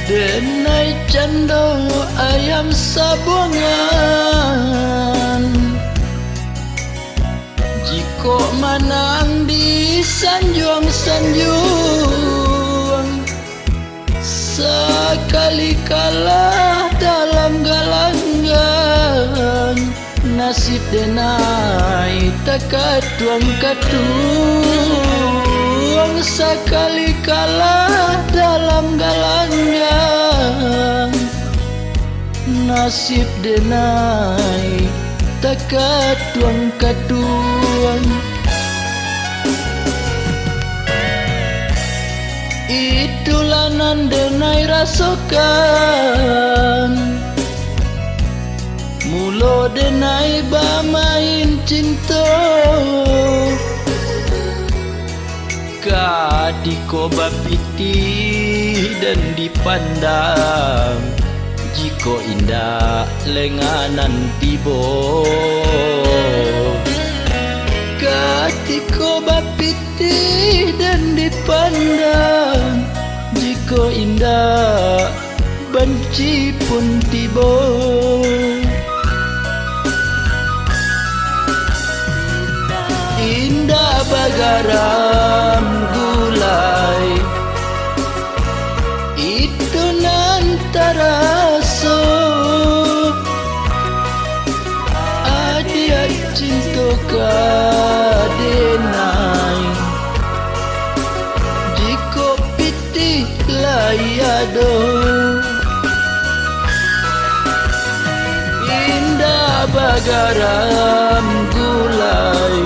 Denai candau ayam sabungan, jika manang di sanjung-sanjung, sekali kalah dalam galanggang, nasib denai takatuang-katuang, sekali kalah dalam galanggang, nasib denai takatuang-katuang. Itulah nan denai rasakan, mulo denai bermain cinta, kadiko bapiti dan dipandang, jiko indah lenganan tibo. Kadiko bapiti dan dipandang, jiko indah benci pun tibo. Indah bagaram gulai, itu nan terasa, adia cinta kadenai, jika piti layado. Indah bagaram gulai,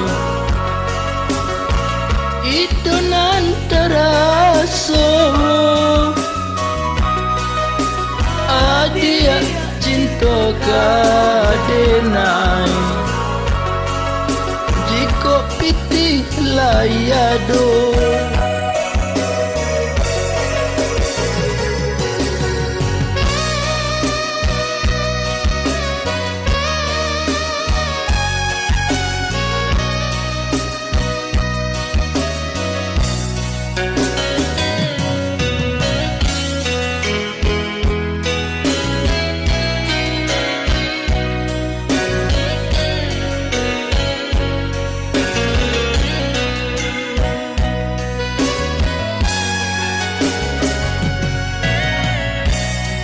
itu nan terasa, adia cinta kadenai, jika piti layado.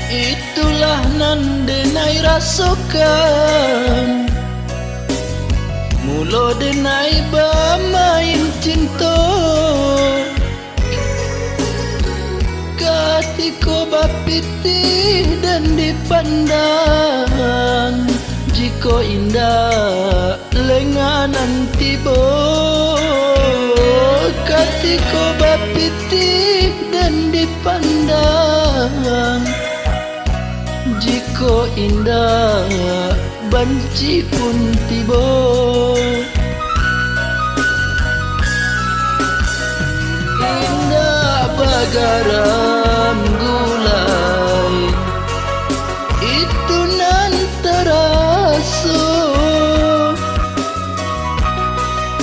Itulah nan denai rasakan, mulo denai bermain cinta, katiko bapiti dan dipandang, jiko indah lenganan tibo. Katiko bapiti dan dipandang, jiko indah benci pun tibo. Indah bagaram gulai, itu nan terasa,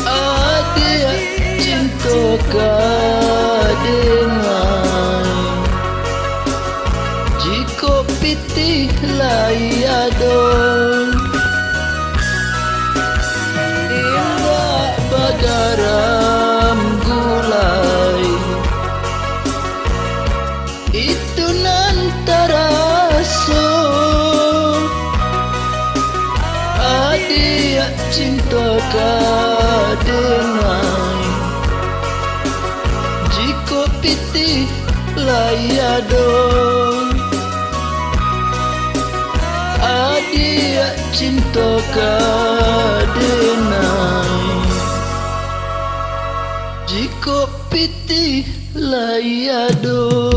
adia cinta kadenai, jiko piti layado. Indah bagaram gulai, itu nan terasa, adia cinta kadenai, jiko piti layado. Adia cinta kadenai, jiko piti layado.